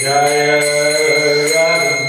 Jaya Radha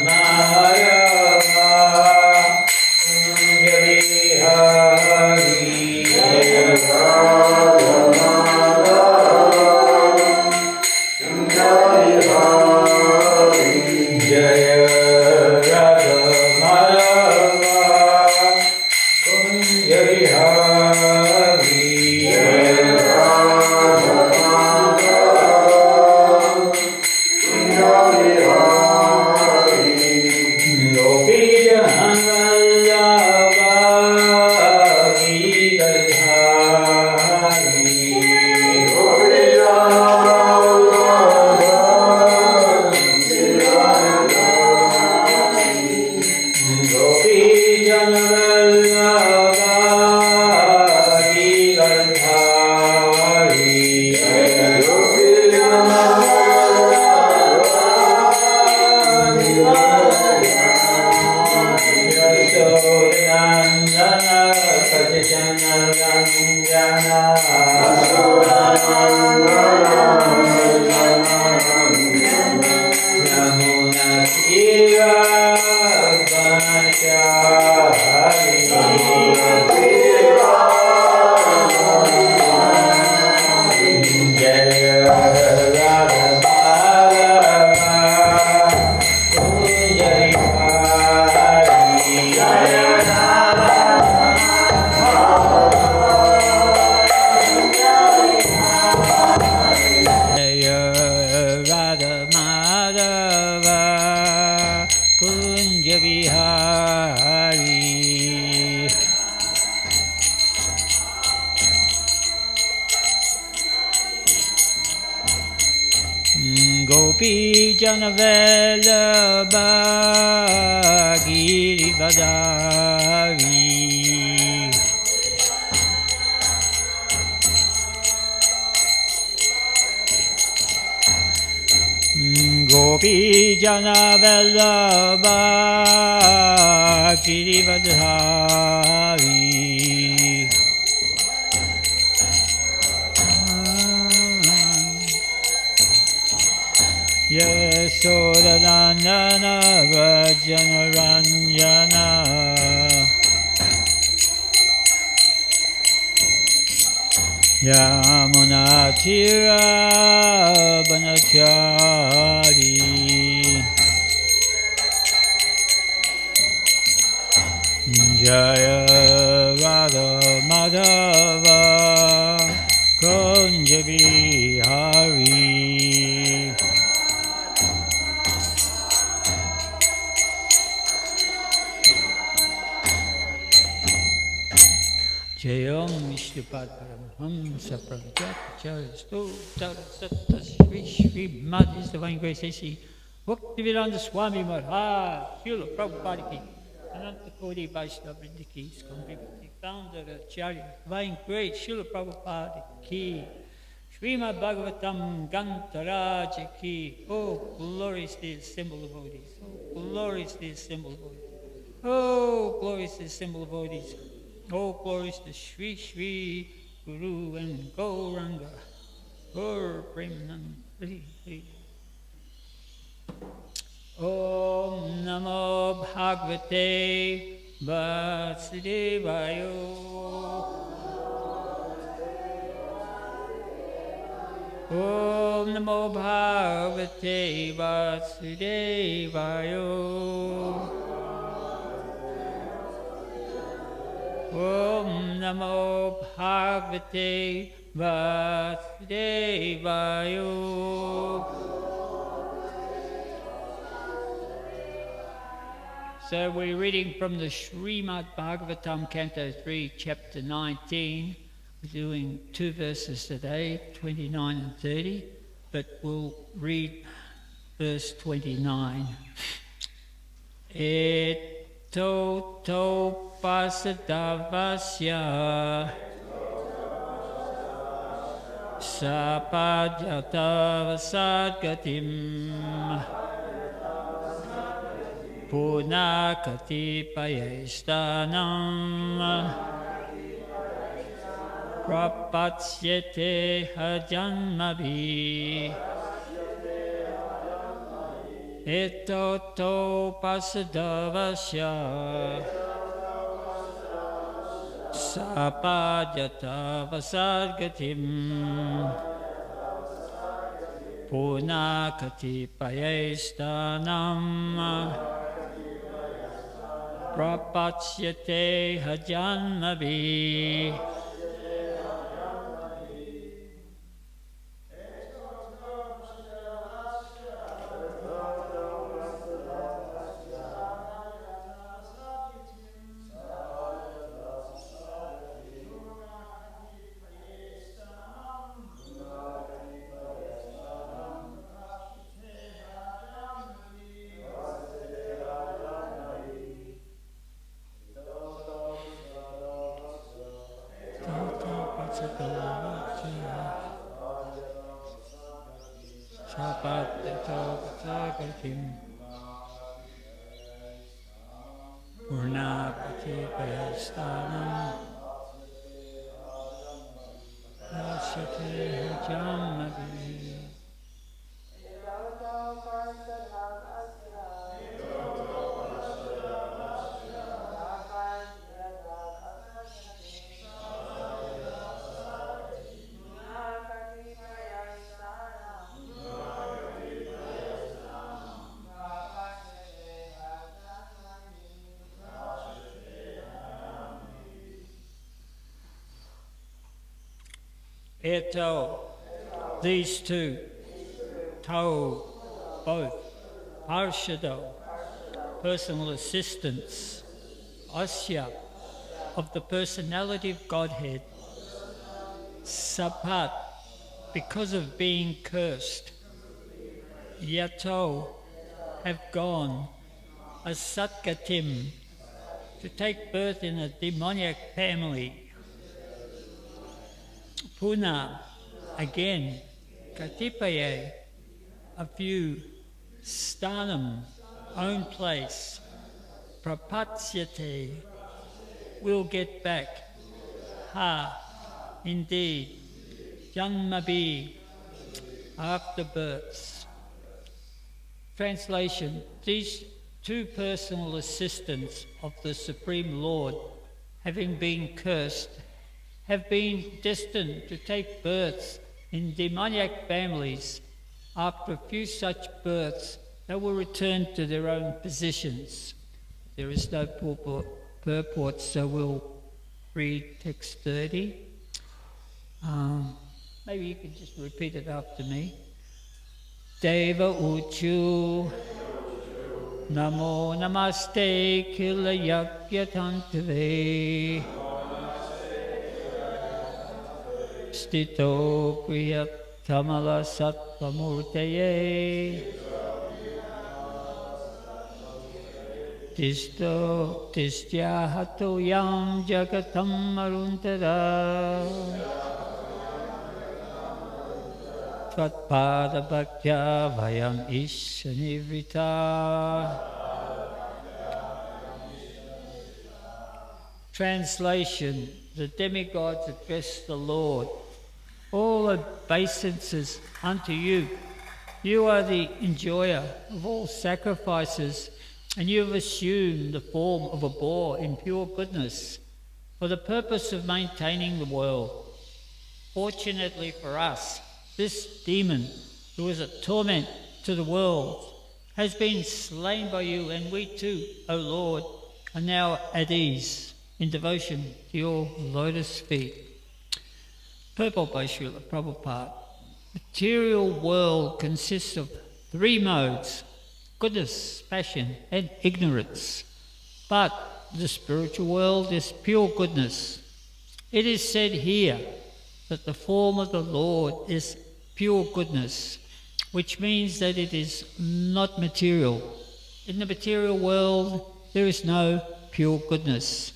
Gopi Janavellabha Girivadari Gopi Janavellabha Girivadari Yasodanandana Rajanaranjana Yamunatira Banachari Jaya Radha Madhava Kunja Bihari Jayam Vishnupad Paramahamsa Pravijatacharya Stotara Satta Shri Srimad His Divine Grace A.C. Bhaktivedanta Swami Maharaj Srila Prabhupada Ki Ananta Koti Vaishnava Vrinda Ki ISKCON Founder Acharya Divine Grace Srila Prabhupada Ki Srimad Bhagavatam Gantaraja Ki. Oh, glorious is the symbol of devotees. Oh, glorious is the symbol of devotees. Oh, glorious is the symbol of devotees. Oh, glories to Shri Shri Guru and Gauranga. Gur Premanand. Om Namo Bhagavate Vasudevaya. Om Namo Bhagavate Vasudevaya. Om Namo Bhagavate Vasudevaya. So we're reading from the Srimad Bhagavatam, Canto 3, Chapter 19. We're doing 2 verses today, 29 and 30, but we'll read verse 29. Etoto pasadavasya sapadhyatavasadgatim punakati payestanam prapatshyate hajanmavi Etoto pasadavasya sapadyata vasargatim punakati payestanam prapatyate hajanmavi. Purnapati payastanam Rasyate hajamavi. Eto, these two, tau, both, parshado, personal assistants, asya, of the personality of Godhead, sapat, because of being cursed, yato, have gone, asatgatim, to take birth in a demoniac family, Puna, again, katipaye, a few, stanam, own place, prapatyate, will get back, ha, indeed, janmabi, after births. Translation, these two personal assistants of the Supreme Lord, having been cursed, have been destined to take births in demoniac families. After a few such births, they will return to their own positions. There is no purport, so we'll read text 30. Maybe you can just repeat it after me. Deva Uchu Namo Namaste Kila Yakyatantave Stito Priyat Kamala Sattva-murtaye Tisto Tistyahato Yam Jagatam Maruntara Tvatpada Bhaktya Vayam Ishanivita. Translation, the demigods address the Lord. All obeisances unto you. You are the enjoyer of all sacrifices, and you have assumed the form of a boar in pure goodness for the purpose of maintaining the world. Fortunately for us, this demon, who is a torment to the world, has been slain by you, and we too, O Lord, are now at ease in devotion to your lotus feet. Purport by Srila Prabhupada. Material world consists of three modes: goodness, passion, and ignorance. But the spiritual world is pure goodness. It is said here that the form of the Lord is pure goodness, which means that it is not material. In the material world, there is no pure goodness.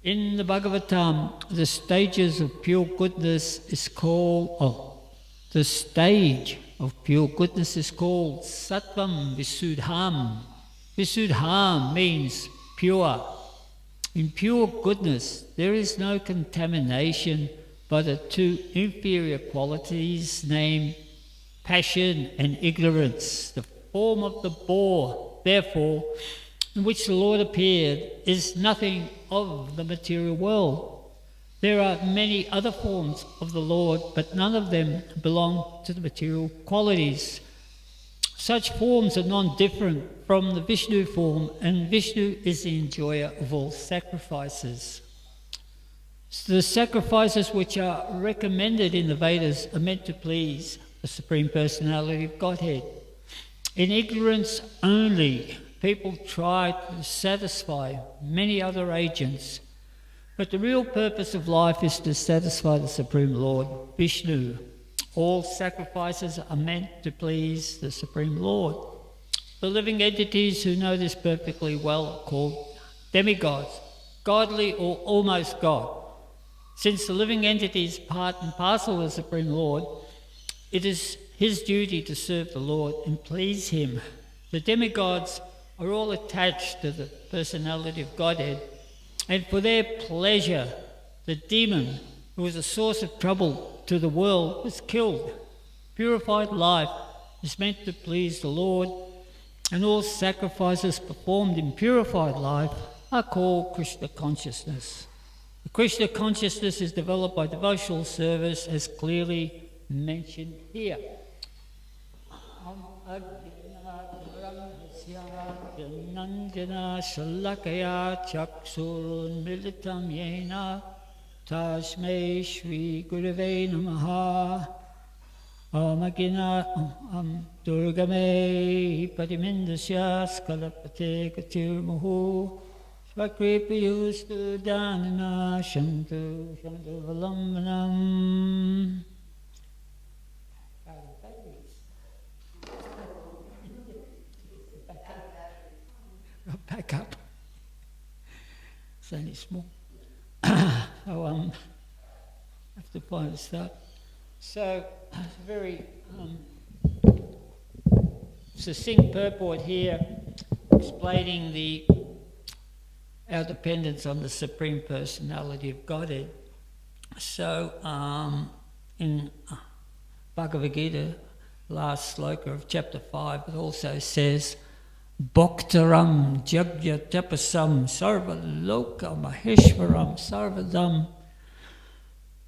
In the Bhagavatam, the stages of pure goodness is called, the stage of pure goodness is called Sattvam Visuddham. Visuddham means pure. In pure goodness, there is no contamination by the two inferior qualities named passion and ignorance, the form of the boar, therefore, in which the Lord appeared, is nothing of the material world. There are many other forms of the Lord, but none of them belong to the material qualities. Such forms are non-different from the Vishnu form, and Vishnu is the enjoyer of all sacrifices. So the sacrifices which are recommended in the Vedas are meant to please the Supreme Personality of Godhead. In ignorance only, people try to satisfy many other agents, but the real purpose of life is to satisfy the Supreme Lord, Vishnu. All sacrifices are meant to please the Supreme Lord. The living entities who know this perfectly well are called demigods, godly or almost God. Since the living entity is part and parcel of the Supreme Lord, it is his duty to serve the Lord and please him. The demigods are all attached to the personality of Godhead, and for their pleasure, the demon, who was a source of trouble to the world, was killed. Purified life is meant to please the Lord, and all sacrifices performed in purified life are called Krishna consciousness. The Krishna consciousness is developed by devotional service, as clearly mentioned here. Nandina Shalakaya Chaksurun Militam Yena Tasmei Shri Gurave Namaha Amagina Durgame Padimindasya Skalapate Katirmuhu Svakripiustu Danana Shantu Valambanam. Back up. It's only small. So have to find a start. So it's a very succinct purport here, explaining our dependence on the Supreme Personality of Godhead. So in Bhagavad Gita, last sloka of chapter 5, it also says, Bhaktaram Jagya Tapasam Sarva Loka Maheshwaram Sarvadam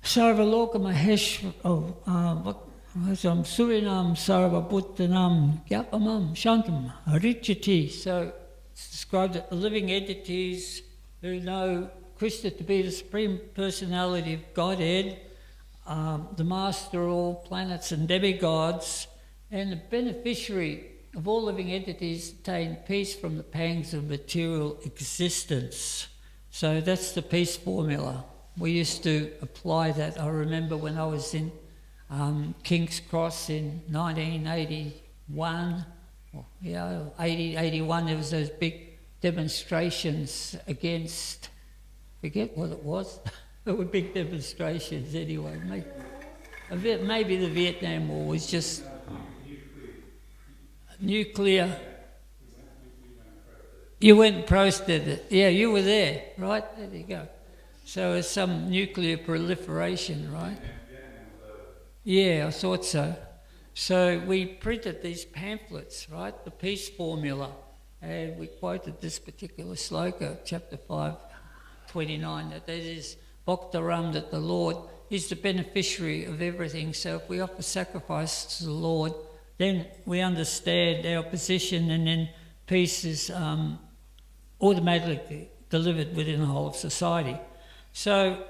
Sarva Loka Maheshwaram Surinam Sarva Bhuttanam Gyapamam Shantam Harichati. So it's described that the living entities who know Krishna to be the Supreme Personality of Godhead, the master of all planets and demigods, and the beneficiary of all living entities, attain peace from the pangs of material existence. So that's the peace formula. We used to apply that. I remember when I was in King's Cross in 1981, 81, there was those big demonstrations against, forget what it was, there were big demonstrations anyway. Maybe the Vietnam War was just nuclear. You went and protested it. Yeah, you were there, right? There you go. So it's some nuclear proliferation, right? Yeah, I thought so. So we printed these pamphlets, right? The peace formula. And we quoted this particular sloka, chapter 5, 29, that is Bhaktaram, that the Lord is the beneficiary of everything. So if we offer sacrifice to the Lord, then we understand our position, and then peace is automatically delivered within the whole of society. So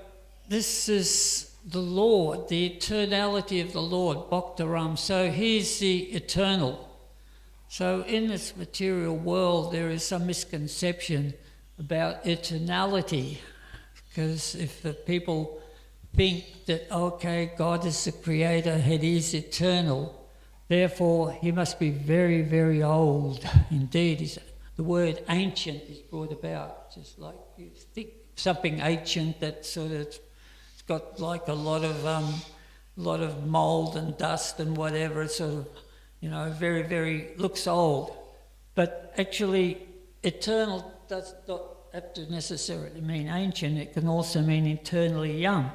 this is the Lord, the eternality of the Lord, Bhaktaram. So he's the eternal. So in this material world, there is some misconception about eternality, because if the people think that, okay, God is the creator and he is eternal, therefore, he must be very, very old. Indeed, the word ancient is brought about, just like you think something ancient that sort of, it's got like a lot of mould and dust and whatever. It's sort of, very, very, looks old. But actually, eternal does not have to necessarily mean ancient. It can also mean eternally young.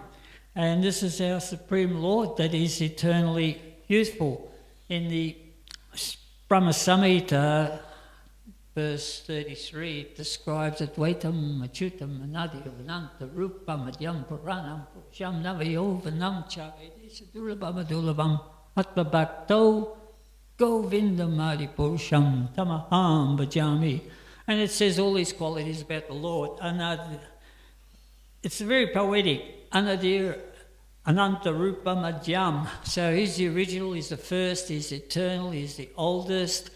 And this is our Supreme Lord that is eternally youthful. In the Brahma Samhita, verse 33, describes Advaitam, Achyutam, Anadya, Vananta, Rupam, Madhyam, Puranam, Purusham, Navayovanam, Chavedesha, Durlabham, Adulabham, Atma Bhakto, Govindamadi Purusham, Tamaham, Bhajami. And it says all these qualities about the Lord. It's very poetic. Anadir, Ananta Rupa Madhyam. So he's the original, he's the first, he's eternal, he's the oldest.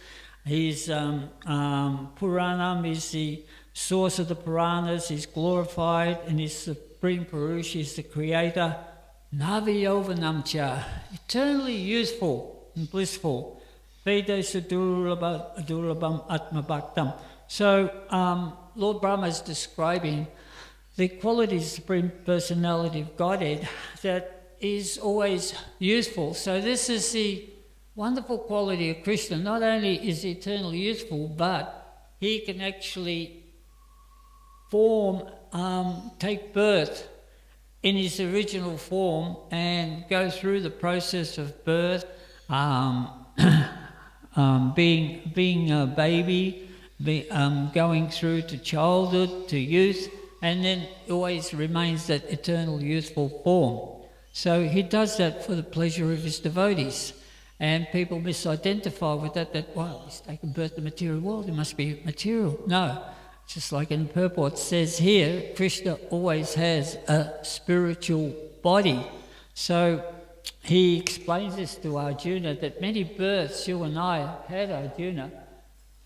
He's Puranam, is the source of the Puranas, he's glorified, and he's Supreme Purush, he's the creator. Navayovanamcha, eternally useful and blissful. Vedesa Durlabham Atma Bhaktam. So Lord Brahma is describing the quality of the Supreme Personality of Godhead that is always useful. So this is the wonderful quality of Krishna. Not only is he eternally useful, but he can actually take birth in his original form and go through the process of birth, being a baby, going through to childhood, to youth, and then always remains that eternal youthful form. So he does that for the pleasure of his devotees. And people misidentify with that, wow, he's taken birth in the material world, it must be material. No, just like in the purport it says here, Krishna always has a spiritual body. So he explains this to Arjuna, that many births you and I have had, Arjuna.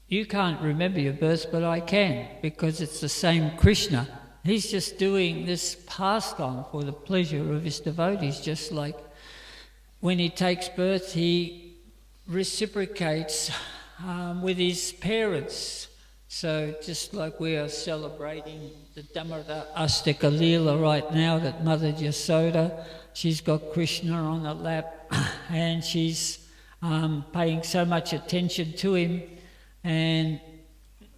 You can't remember your births, but I can, because it's the same Krishna. He's just doing this pastime for the pleasure of his devotees, just like when he takes birth, he reciprocates with his parents. So just like we are celebrating the Damodar Astika Leela right now, that Mother Yasoda, she's got Krishna on her lap and she's paying so much attention to him, and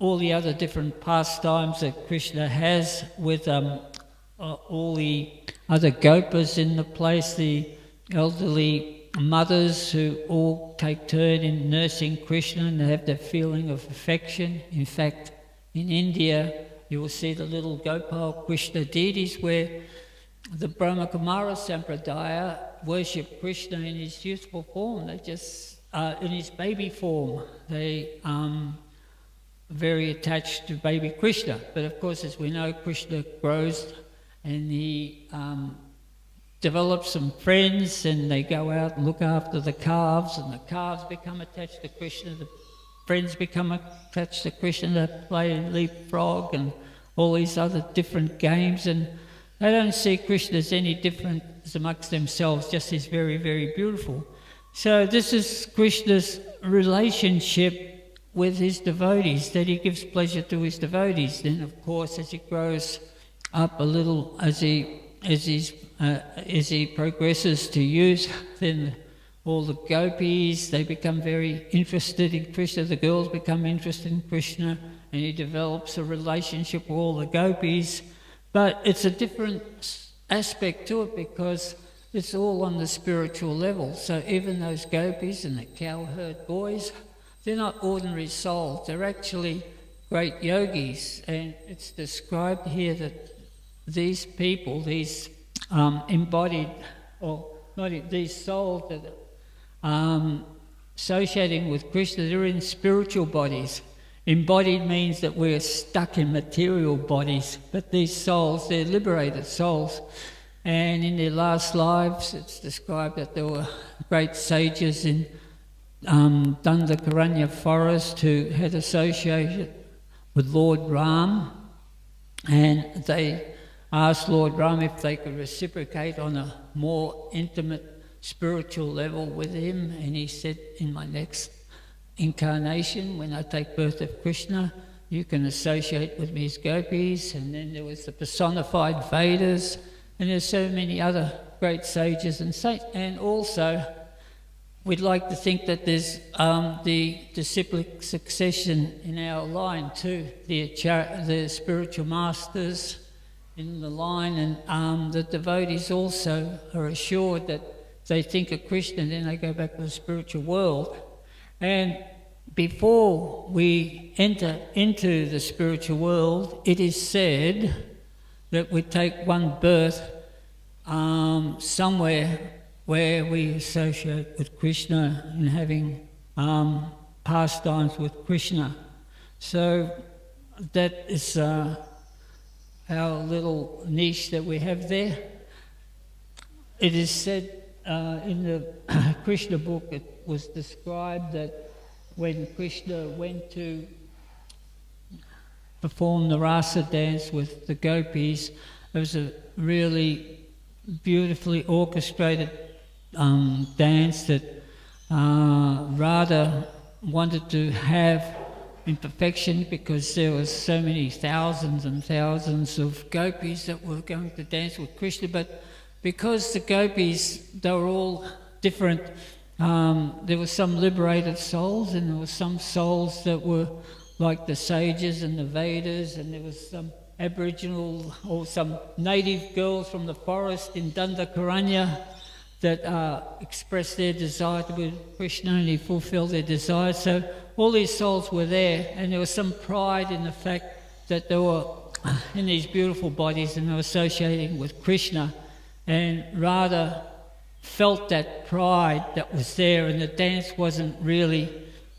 all the other different pastimes that Krishna has with all the other gopas in the place, the elderly mothers who all take turn in nursing Krishna and have that feeling of affection. In fact, in India, you will see the little Gopal Krishna deities where the Brahma Kumara Sampradaya worship Krishna in his youthful form. They just, in his baby form, they are very attached to baby Krishna. But of course, as we know, Krishna grows and he develop some friends, and they go out and look after the calves, and the calves become attached to Krishna, the friends become attached to Krishna, they play leapfrog and all these other different games, and they don't see Krishna as any different amongst themselves, just as very, very beautiful. So this is Krishna's relationship with his devotees, that he gives pleasure to his devotees. Then of course, as he grows up a little, as he progresses to youth, then all the gopis, they become very interested in Krishna, the girls become interested in Krishna, and he develops a relationship with all the gopis. But it's a different aspect to it because it's all on the spiritual level. So even those gopis and the cowherd boys, they're not ordinary souls, they're actually great yogis. And it's described here that these people, these embodied, or not these souls that associating with Krishna, they're in spiritual bodies. Embodied means that we're stuck in material bodies, but these souls, they're liberated souls. And in their last lives, it's described that there were great sages in Dandakaranya forest who had associated with Lord Ram, and they asked Lord Ram if they could reciprocate on a more intimate spiritual level with him, and he said, in my next incarnation, when I take birth of Krishna, you can associate with me as gopis. And then there was the personified Vedas, and there's so many other great sages and saints. And also, we'd like to think that there's the disciplic succession in our line too, the spiritual masters in the line, and the devotees also are assured that they think of Krishna and then they go back to the spiritual world. And before we enter into the spiritual world, it is said that we take one birth somewhere where we associate with Krishna and having pastimes with Krishna. So that is our little niche that we have there. It is said in the Krishna book, it was described that when Krishna went to perform the rasa dance with the gopis, it was a really beautifully orchestrated dance that Radha wanted to have in perfection, because there was so many thousands and thousands of gopis that were going to dance with Krishna. But because the gopis, they were all different, there were some liberated souls, and there were some souls that were like the sages and the Vedas, and there was some Aboriginal or some native girls from the forest in Dandakaranya that expressed their desire to be with Krishna, and he fulfilled their desire. So all these souls were there, and there was some pride in the fact that they were in these beautiful bodies and they were associating with Krishna. And Radha felt that pride that was there, and the dance wasn't really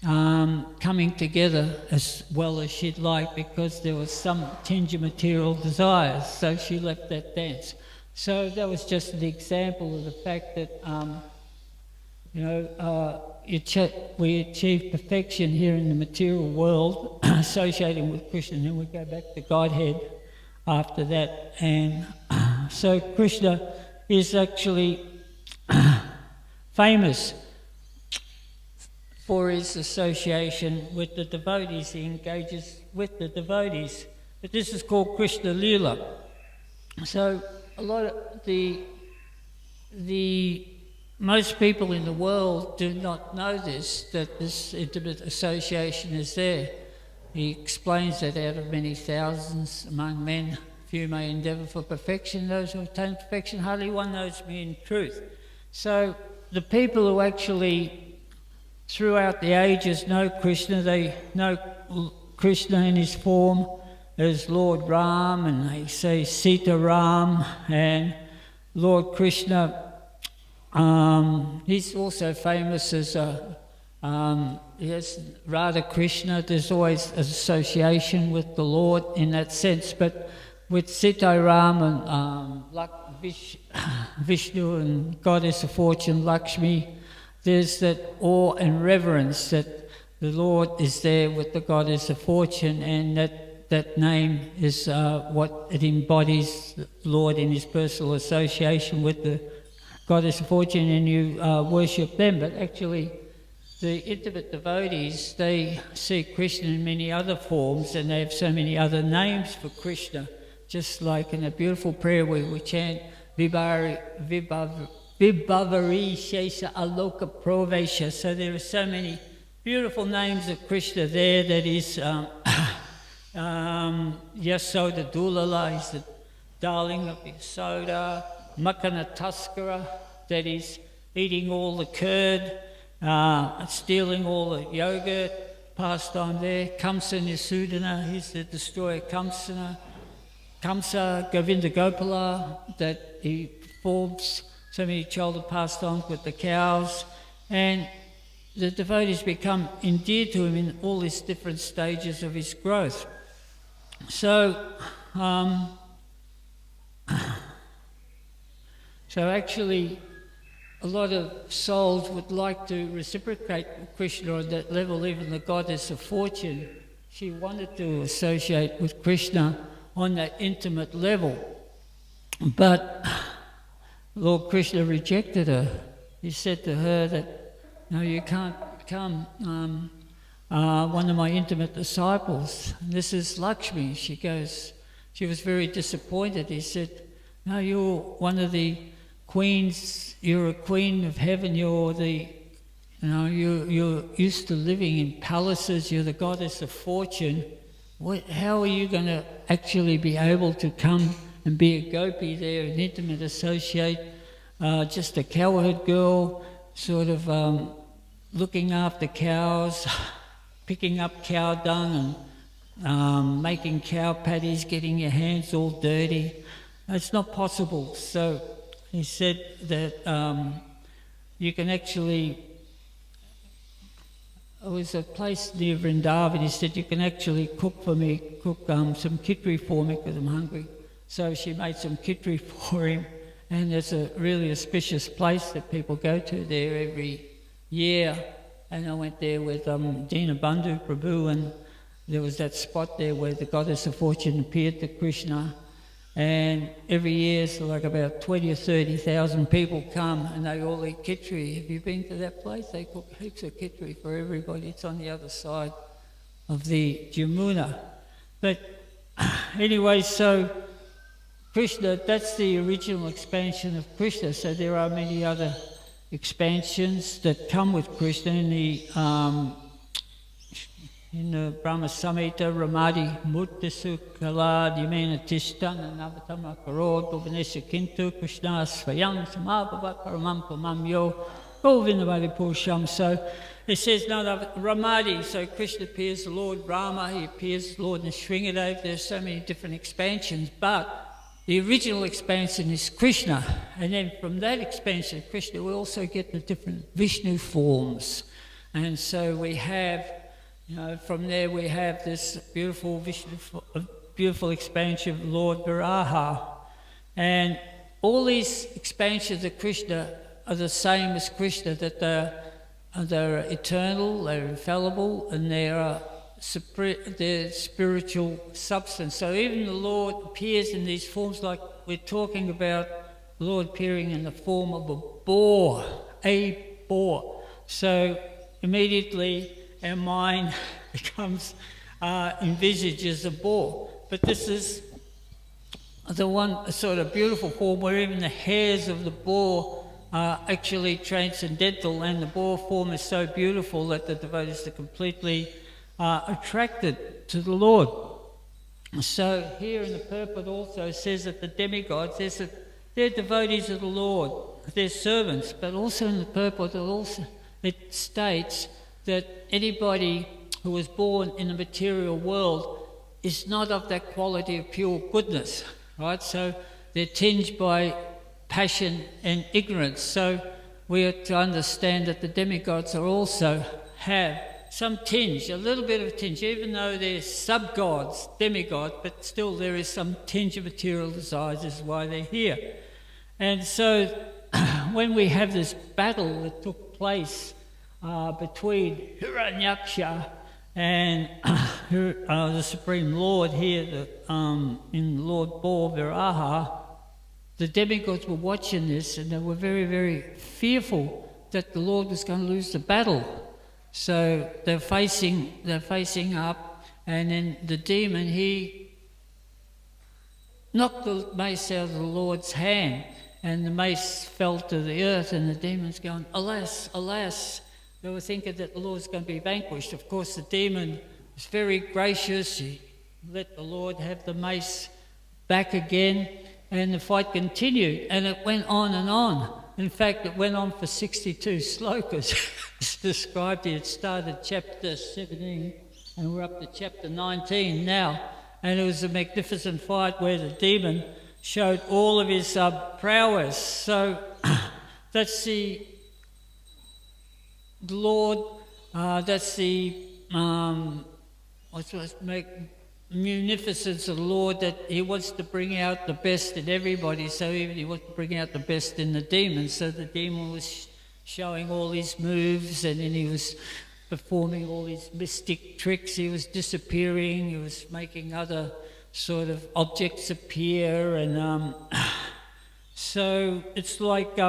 coming together as well as she'd like, because there was some tinge of material desires, so she left that dance. So that was just an example of the fact that we achieve perfection here in the material world associating with Krishna, and then we go back to Godhead after that. And so Krishna is actually famous for his association with the devotees. He engages with the devotees. But this is called Krishna Lila. So a lot of most people in the world do not know this, that this intimate association is there. He explains that out of many thousands among men, few may endeavour for perfection. Those who attain perfection, hardly one knows me in truth. So the people who actually, throughout the ages, know Krishna, they know Krishna in his form as Lord Ram, and they say Sita Ram, and Lord Krishna. He's also famous as yes, Radha Krishna. There's always an association with the Lord in that sense, but with Sita Ram and Vishnu and Goddess of Fortune Lakshmi, there's that awe and reverence that the Lord is there with the Goddess of Fortune, and that name is what it embodies, the Lord in his personal association with the Goddess of Fortune, and you worship them. But actually, the intimate devotees, they see Krishna in many other forms, and they have so many other names for Krishna. Just like in a beautiful prayer where we chant Vibhavari Shesha Aloka Provesha. So there are so many beautiful names of Krishna there. That is Yasoda Dulala, is the darling of Yasoda. Makana Taskara, that is eating all the curd, stealing all the yogurt, pastime there. Kamsa Nisudana, he's the destroyer Kamsa, Govinda Gopala, that he performs so many childhood pastimes with the cows, and the devotees become endeared to him in all these different stages of his growth. So, actually, a lot of souls would like to reciprocate with Krishna on that level. Even the Goddess of Fortune, she wanted to associate with Krishna on that intimate level. But Lord Krishna rejected her. He said to her that, no, you can't become one of my intimate disciples. And this is Lakshmi. She was very disappointed. He said, no, you're one of the queens, you're a queen of heaven, you're used to living in palaces, you're the Goddess of Fortune. How are you going to actually be able to come and be a gopi there, an intimate associate, just a cowherd girl, sort of looking after cows, picking up cow dung and making cow patties, getting your hands all dirty. It's not possible. So he said that you can actually, it was a place near Vrindavan, he said you can actually cook some kitri for me because I'm hungry. So she made some kitri for him, and it's a really auspicious place that people go to there every year. And I went there with Dinabandhu Prabhu, and there was that spot there where the goddess of fortune appeared to Krishna. And every year, so like about 20 or 30,000 people come and they all eat kitri. Have you been to that place? They cook heaps of kitri for everybody. It's on the other side of the Jamuna. But anyway, so Krishna, that's the original expansion of Krishna. So there are many other expansions that come with Krishna in the Brahma Samhita, Ramadi, Murtisu, Kala, Dimena Tishtana, Navatama Karod, Govinesha Kintu, Krishna, Svayam, Samabhava, Paramam, Pamam Yo, Govindavali Purusham. So it says, no, Ramadi, so Krishna appears the Lord Rama, he appears the Lord Nrsimhadev. There's so many different expansions, but the original expansion is Krishna. And then from that expansion of Krishna, we also get the different Vishnu forms. And so we have, from there we have this beautiful beautiful expansion of Lord Viraha. And all these expansions of Krishna are the same as Krishna, that they're eternal, they're infallible, and they're spiritual substance. So even the Lord appears in these forms, like we're talking about the Lord appearing in the form of a boar. So immediately our mind becomes envisages a boar. But this is the one sort of beautiful form where even the hairs of the boar are actually transcendental, and the boar form is so beautiful that the devotees are completely attracted to the Lord. So here in the purport also says that the demigods, they're devotees of the Lord, they're servants, but also in the purport it states that anybody who was born in the material world is not of that quality of pure goodness, right? So they're tinged by passion and ignorance. So we are to understand that the demigods are also have some tinge, a little bit of a tinge, even though they're sub-gods, demigods, but still there is some tinge of material desires. This is why they're here. And so when we have this battle that took place between Hiranyaksha and the Supreme Lord here in Lord Boar Viraha, the demigods were watching this, and they were very, very fearful that the Lord was going to lose the battle. So they're facing up, and then the demon, he knocked the mace out of the Lord's hand, and the mace fell to the earth, and the demon's going, alas, alas. They were thinking that the Lord's going to be vanquished. Of course, the demon was very gracious. He let the Lord have the mace back again, and the fight continued, and it went on and on. In fact, it went on for 62 slokas. It's described here. It started chapter 17, and we're up to chapter 19 now. And it was a magnificent fight where the demon showed all of his prowess. So that's the Lord, that's the munificence of the Lord, that he wants to bring out the best in everybody. So even he wants to bring out the best in the demon. So the demon was showing all his moves, and then he was performing all these mystic tricks. He was disappearing, he was making other sort of objects appear, and so it's like,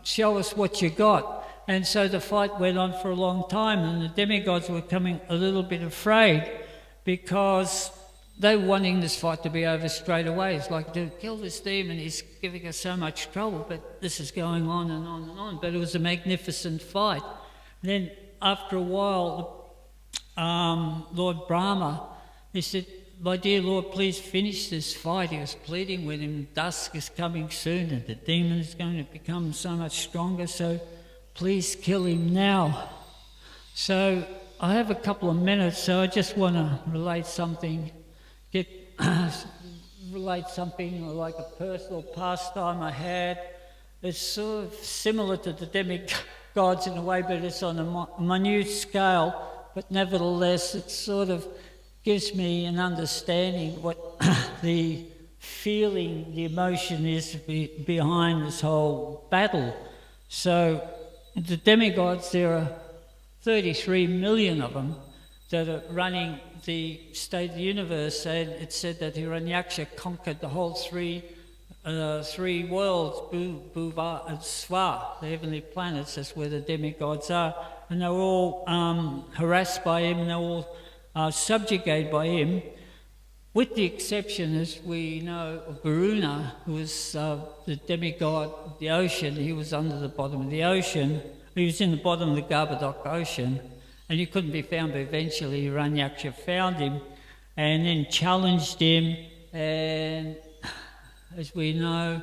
show us what you got. And so the fight went on for a long time, and the demigods were coming a little bit afraid, because they were wanting this fight to be over straight away. It's like, to kill this demon, he's giving us so much trouble, but this is going on and on and on. But it was a magnificent fight. And then after a while, Lord Brahma, he said, my dear Lord, please finish this fight. He was pleading with him. Dusk is coming soon, and the demon is going to become so much stronger, so please kill him now. So I have a couple of minutes, so I just want to relate something like a personal pastime I had. It's sort of similar to the demigods in a way, but it's on a minute scale. But nevertheless, it sort of gives me an understanding what the feeling, the emotion is behind this whole battle. So the demigods, there are 33 million of them that are running the state of the universe, and it said that Hiranyaksha conquered the whole three worlds, Bhuva and Swa, the heavenly planets. That's where the demigods are, and they were all harassed by him, and they were all subjugated by him, with the exception, as we know, of Varuna, who was the demigod of the ocean. He was under the bottom of the ocean. He was in the bottom of the Govardhana ocean, and he couldn't be found, but eventually Hiranyaksha found him and then challenged him. And as we know,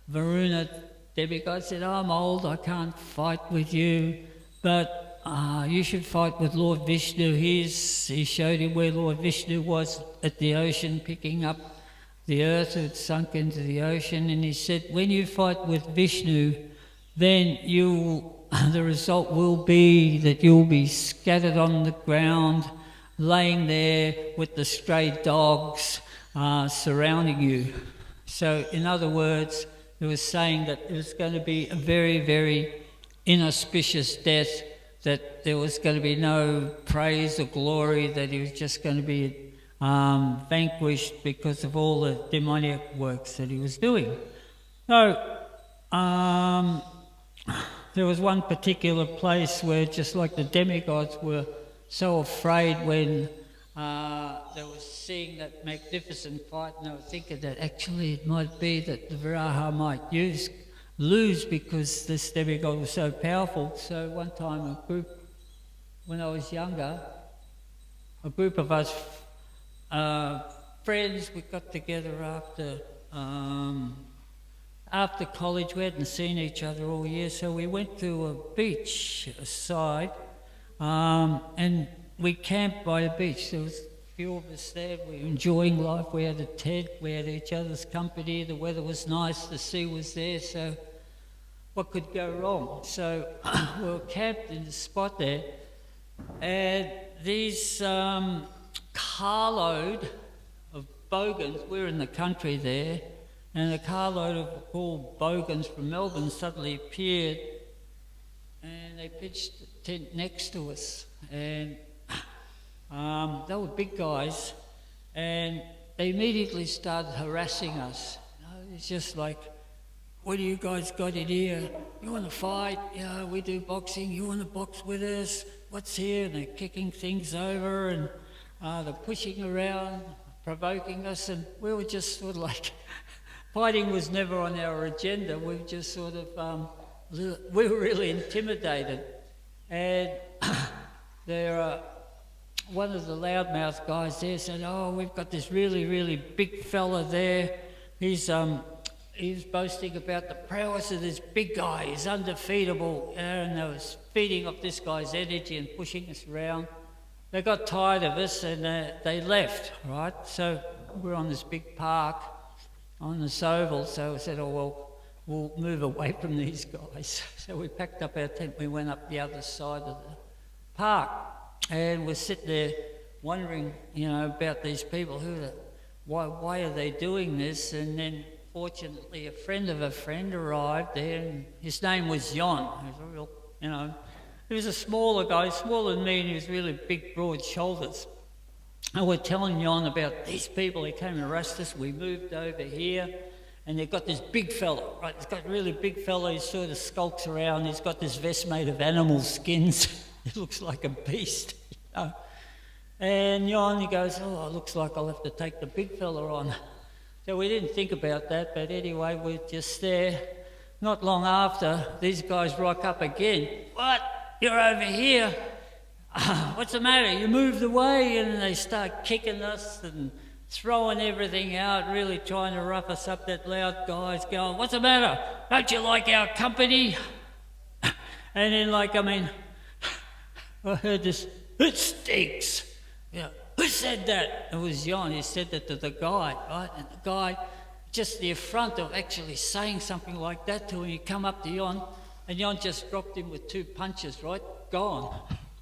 Varuna, demigod, said, I'm old, I can't fight with you, but you should fight with Lord Vishnu. He showed him where Lord Vishnu was at the ocean, picking up the earth that had sunk into the ocean, and he said, when you fight with Vishnu, then the result will be that you'll be scattered on the ground, laying there with the stray dogs surrounding you. So, in other words, it was saying that it was going to be a very, very inauspicious death, that there was going to be no praise or glory, that he was just going to be vanquished because of all the demoniac works that he was doing. So, there was one particular place where, just like the demigods were so afraid when they were seeing that magnificent fight, and they were thinking that actually it might be that the Viraha might lose because this demigod was so powerful. So one time when I was younger, a group of us friends, we got together after college. We hadn't seen each other all year, so we went to a beach side, and we camped by a beach. There was a few of us there. We were enjoying life. We had a tent. We had each other's company. The weather was nice. The sea was there. So what could go wrong? So we were camped in the spot there, and these carload of bogans, we're in the country there, and a carload of all bogans from Melbourne suddenly appeared, and they pitched a tent next to us, and they were big guys, and they immediately started harassing us. It's just like, what do you guys got in here? You want to fight? Yeah, we do boxing. You want to box with us? What's here? And they're kicking things over, and they're pushing around, provoking us, and we were just sort of like, fighting was never on our agenda. We were just sort of, we were really intimidated. And one of the loudmouth guys there said, oh, we've got this really, really big fella there. He's boasting about the prowess of this big guy. He's undefeatable. And they was feeding off this guy's energy and pushing us around. They got tired of us and they left, right? So we're on this big park on the Soval, so we said, oh, well, we'll move away from these guys. So we packed up our tent, we went up the other side of the park, and we're sitting there wondering, about these people, why are they doing this? And then, fortunately, a friend of a friend arrived there, and his name was Jon. He was a real, he was a smaller guy, smaller than me, and he was really big, broad shoulders. And we're telling Jon about these people. He came and harassed us. We moved over here, and they've got this big fella, right? He's got a really big fella. He sort of skulks around. He's got this vest made of animal skins. He looks like a beast, And Jon, he goes, oh, it looks like I'll have to take the big fella on. So we didn't think about that, but anyway, we're just there. Not long after, these guys rock up again. What? You're over here? What's the matter? You moved away, and they start kicking us and throwing everything out, really trying to rough us up. That loud guy's going, what's the matter? Don't you like our company? And then I heard this, "It stinks." Who said that? It was Jon. He said that to the guy, right? And the guy, just the affront of actually saying something like that to him, he come up to Jon, and Jon just dropped him with 2 punches, right? Gone,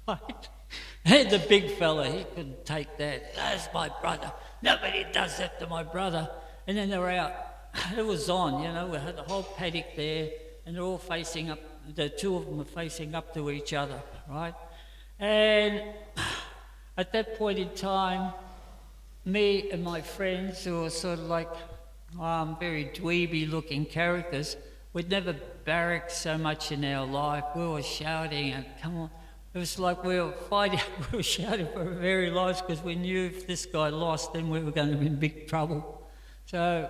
right? And the big fella, he couldn't take that. "That's my brother. Nobody does that to my brother." And then they were out. It was on, we had the whole paddock there, and they're all facing up. The 2 of them were facing up to each other, right? And at that point in time, me and my friends, who were sort of like very dweeby-looking characters, we'd never barracked so much in our life. We were shouting, and come on. It was like we were fighting, we were shouting for our very lives because we knew if this guy lost, then we were going to be in big trouble. So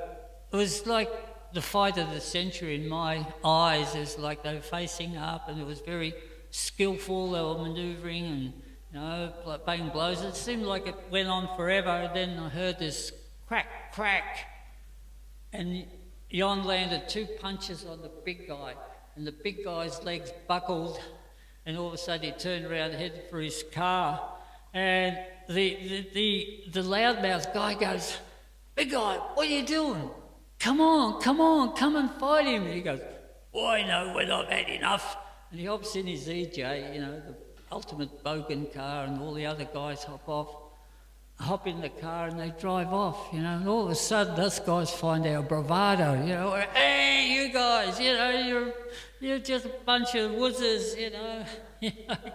it was like the fight of the century in my eyes. It was like they were facing up, and it was very skillful. They were manoeuvring and, like banging blows. It seemed like it went on forever, and then I heard this crack, crack, and Jon landed 2 punches on the big guy, and the big guy's legs buckled, and all of a sudden he turned around, headed for his car, and the loudmouth guy goes, "Big guy, what are you doing? Come on, come and fight him." And he goes, "I know when I've had enough." And he hops in his EJ, the ultimate bogan car, and all the other guys hop in the car, and they drive off, and all of a sudden us guys find our bravado, "Hey, you guys, you're just a bunch of wuzzers,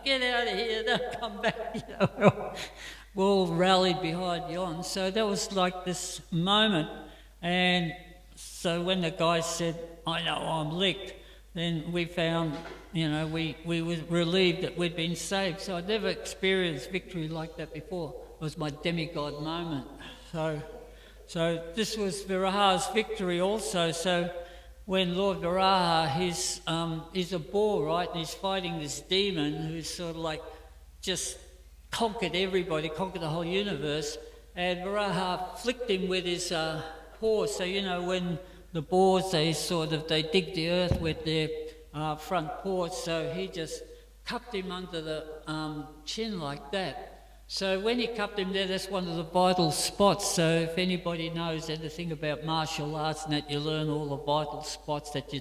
get out of here, don't come back." We all rallied behind Jon. So that was like this moment. And so when the guy said, "I know I'm licked," then we found, we were relieved that we'd been saved. So I'd never experienced victory like that before. It was my demigod moment. So this was Viraha's victory also. So when Lord Viraha, he's a boar, right? And he's fighting this demon who's sort of like just conquered everybody, conquered the whole universe. And Viraha flicked him with his paws. So, when the boars, they dig the earth with their front paws. So he just cupped him under the chin like that. So when he cupped him there, that's one of the vital spots. So if anybody knows anything about martial arts and that, you learn all the vital spots that you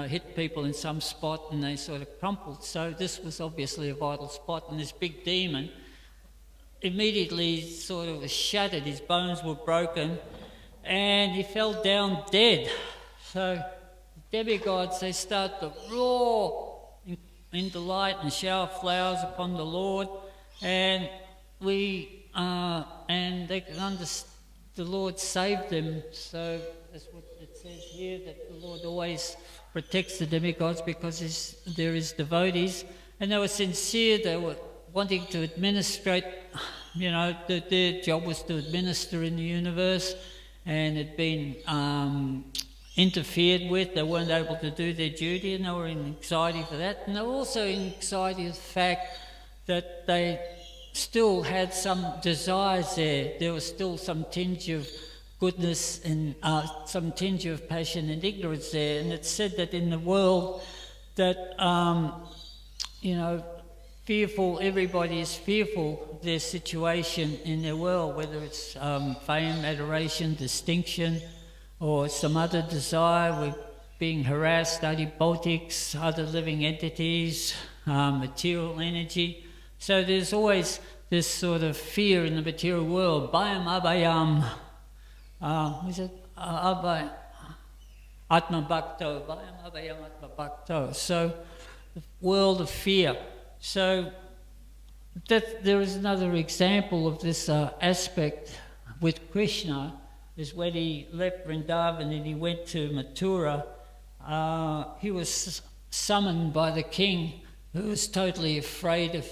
hit people in some spot and they sort of crumpled. So this was obviously a vital spot, and this big demon immediately sort of was shattered. His bones were broken, and he fell down dead. So the demigods, they start to roar in delight and shower flowers upon the Lord, and the Lord saved them. So that's what it says here, that the Lord always protects the demigods because there is devotees, and they were sincere. They were wanting to administrate, their job was to administer in the universe, and had been interfered with. They weren't able to do their duty, and they were in anxiety for that. And they were also in anxiety of the fact that they still had some desires there. There was still some tinge of goodness and some tinge of passion and ignorance there. And it's said that in the world that, fearful, everybody is fearful of their situation in their world, whether it's fame, adoration, distinction, or some other desire. We're being harassed, antibiotics, other living entities, material energy. So there's always this sort of fear in the material world. Bhayam abhayam. Atma bhakto. Bhayam abhayam atma bhakto. So the world of fear. So there is another example of this aspect with Krishna, is when he left Vrindavan and he went to Mathura. He was summoned by the king, who was totally afraid of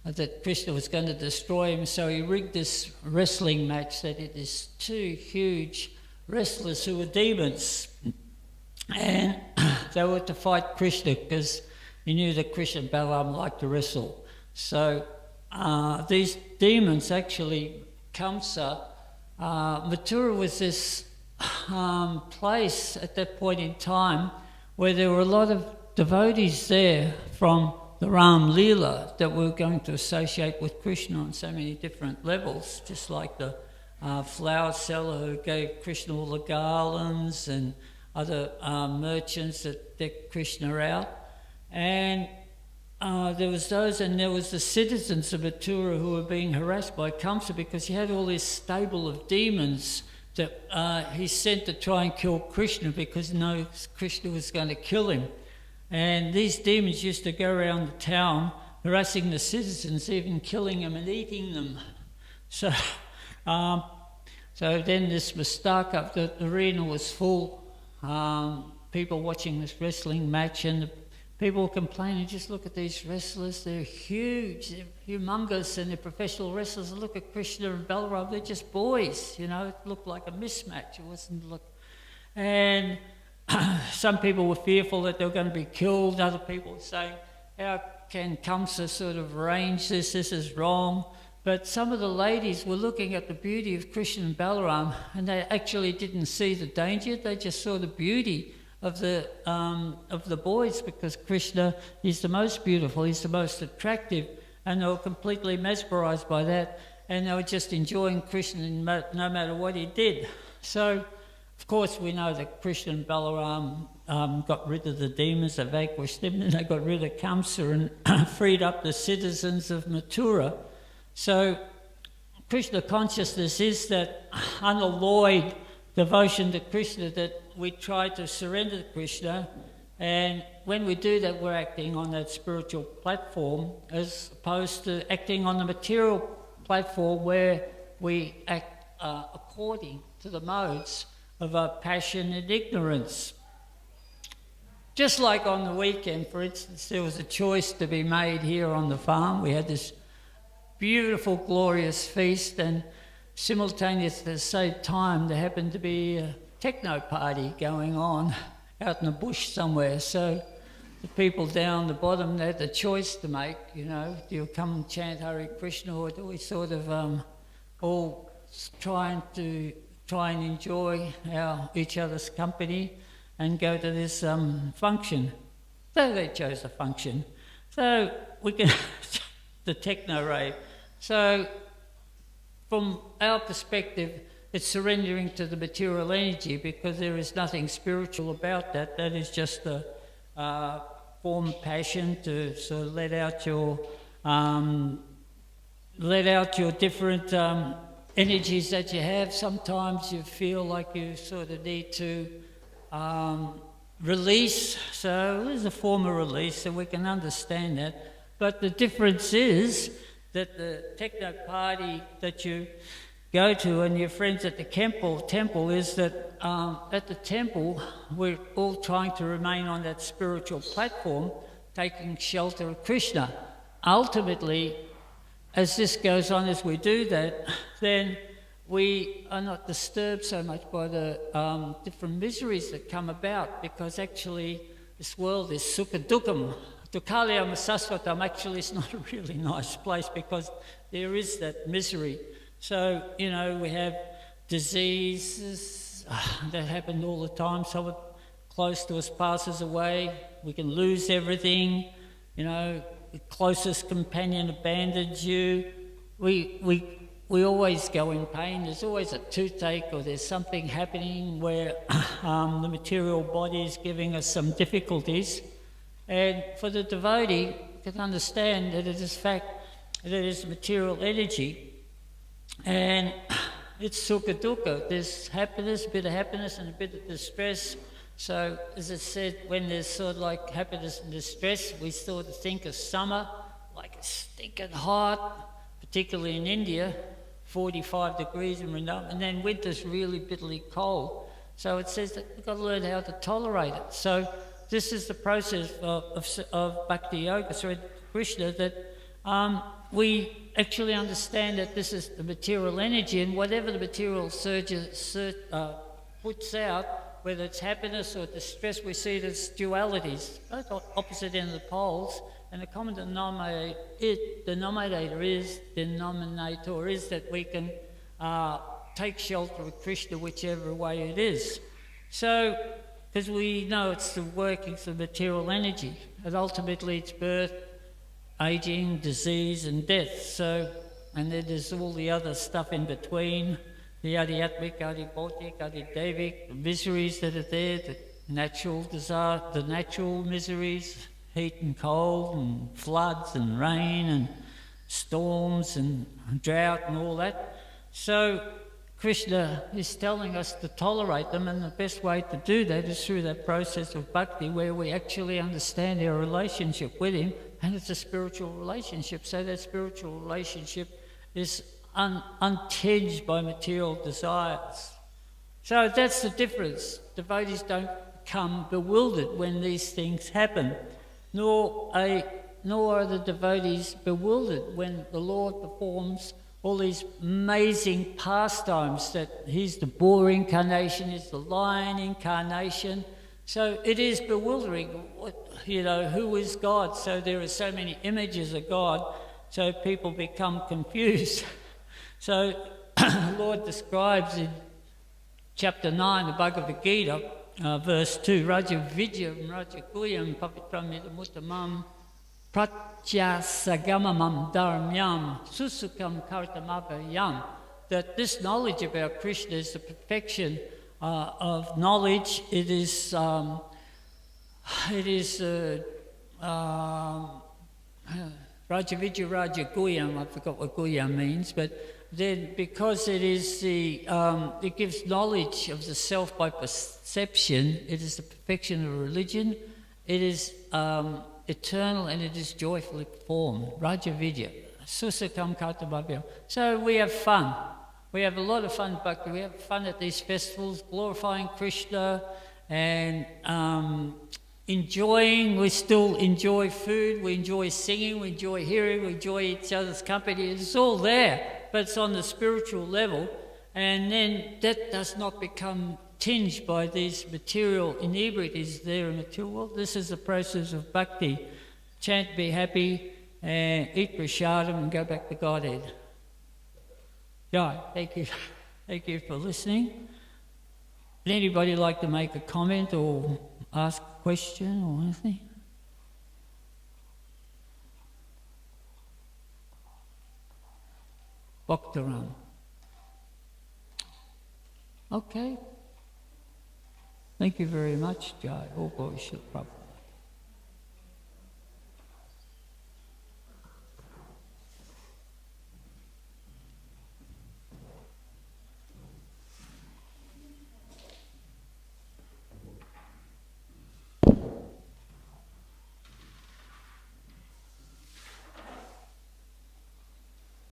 that Krishna was going to destroy him. So he rigged this wrestling match that it is 2 huge wrestlers who were demons, and they were to fight Krishna because he knew that Krishna and Balaram liked to wrestle. So these demons actually, Kamsa, Mathura was this place at that point in time where there were a lot of devotees there from the Ram Leela that we're going to associate with Krishna on so many different levels, just like the flower seller who gave Krishna all the garlands, and other merchants that decked Krishna out. And there was those, and there was the citizens of Mathura who were being harassed by Kamsa because he had all this stable of demons that he sent to try and kill Krishna because Krishna was going to kill him. And these demons used to go around the town harassing the citizens, even killing them and eating them. So then this Mastaka, the arena was full, people watching this wrestling match, and the people were complaining, just look at these wrestlers, they're huge, they're humongous, and they're professional wrestlers. Look at Krishna and Balaram, they're just boys, you know, it looked like a mismatch, it wasn't and some people were fearful that they were going to be killed, other people were saying, how can Kamsa sort of arrange this is wrong. But some of the ladies were looking at the beauty of Krishna and Balaram, and they actually didn't see the danger, they just saw the beauty of the boys, because Krishna is the most beautiful, he's the most attractive, and they were completely mesmerised by that, and they were just enjoying Krishna no matter what he did. So, of course, we know that Krishna and Balaram got rid of the demons, they vanquished them, and they got rid of Kamsa and freed up the citizens of Mathura. So, Krishna consciousness is that unalloyed devotion to Krishna, that we try to surrender to Krishna, and when we do that, we're acting on that spiritual platform as opposed to acting on the material platform where we act according to the modes of our passion and ignorance. Just like on the weekend, for instance, there was a choice to be made here on the farm. We had this beautiful, glorious feast, and simultaneously at the same time there happened to be a techno party going on out in the bush somewhere. So the people down the bottom, they had the choice to make, you know, do you come and chant Hare Krishna, or do we sort of all try and enjoy each other's company and go to this function. So they chose the function. So we can, the techno rave. So from our perspective, it's surrendering to the material energy, because there is nothing spiritual about that. That is just a form of passion to sort of let out your different energies that you have. Sometimes you feel like you sort of need to release. So there's a form of release, so we can understand that. But the difference is that the techno party that you go to and your friends at the temple is that at the temple we're all trying to remain on that spiritual platform, taking shelter of Krishna. Ultimately, as this goes on, as we do that, then we are not disturbed so much by the different miseries that come about, because actually this world is sukha dukkam. Dukkalayam sasvatam, actually it's not a really nice place, because there is that misery. So, you know, we have diseases that happen all the time. Someone close to us passes away, we can lose everything, you know, the closest companion abandons you. We always go in pain. There's always a toothache, or there's something happening where the material body is giving us some difficulties. And for the devotee, you can understand that it is fact, that it is material energy, and it's sukha dukkha. There's happiness, a bit of happiness and a bit of distress. So, as I said, when there's sort of like happiness and distress, we sort of think of summer, like it's stinking hot, particularly in India, 45 degrees in Vrindavan, and then winter's really bitterly cold. So it says that we've got to learn how to tolerate it. So this is the process of Bhakti Yoga, so Krishna, that we actually understand that this is the material energy, and whatever the material puts out, whether it's happiness or distress, we see it as dualities, both opposite ends of the poles, and the common denominator is that we can take shelter of Krishna whichever way it is. So, because we know it's the workings of material energy, and ultimately it's birth, aging, disease and death. So, and then there's all the other stuff in between, the adhyatmic, adhibhautic, adhidevic, the miseries that are there, the natural desire, the natural miseries, heat and cold and floods and rain and storms and drought and all that. So Krishna is telling us to tolerate them, and the best way to do that is through that process of bhakti, where we actually understand our relationship with him, and it's a spiritual relationship. So that spiritual relationship is untinged by material desires. So that's the difference. Devotees don't become bewildered when these things happen, nor are the devotees bewildered when the Lord performs all these amazing pastimes, that he's the boar incarnation, he's the lion incarnation. So it is bewildering, who is God? So there are so many images of God, so people become confused. So the Lord describes in chapter 9 of Bhagavad Gita, verse 2, Raja Vidyam Raja Guyam Pavitramidamuttamam Pratyasagamamam Dharmyam Susukam Kartamabhayam, that this knowledge about Krishna is the perfection of knowledge. It is Rajavidya Raja Guyam, I forgot what Guyam means, but then because it is it gives knowledge of the self by perception, it is the perfection of religion, it is eternal, and it is joyfully performed. Rajavidya, Susakam Kartamabhyam. So we have fun. We have a lot of fun, Bhakti. We have fun at these festivals, glorifying Krishna and enjoying. We still enjoy food, we enjoy singing, we enjoy hearing, we enjoy each other's company. It's all there, but it's on the spiritual level. And then that does not become tinged by these material inebriaties there in the material world. This is the process of bhakti. Chant, be happy, and eat prasadam and go back to Godhead. Yeah, thank you. Thank you for listening. Would anybody like to make a comment or ask a question or anything? Bhaktaram. Okay. Thank you very much, Jai. All glory to Prabhupada.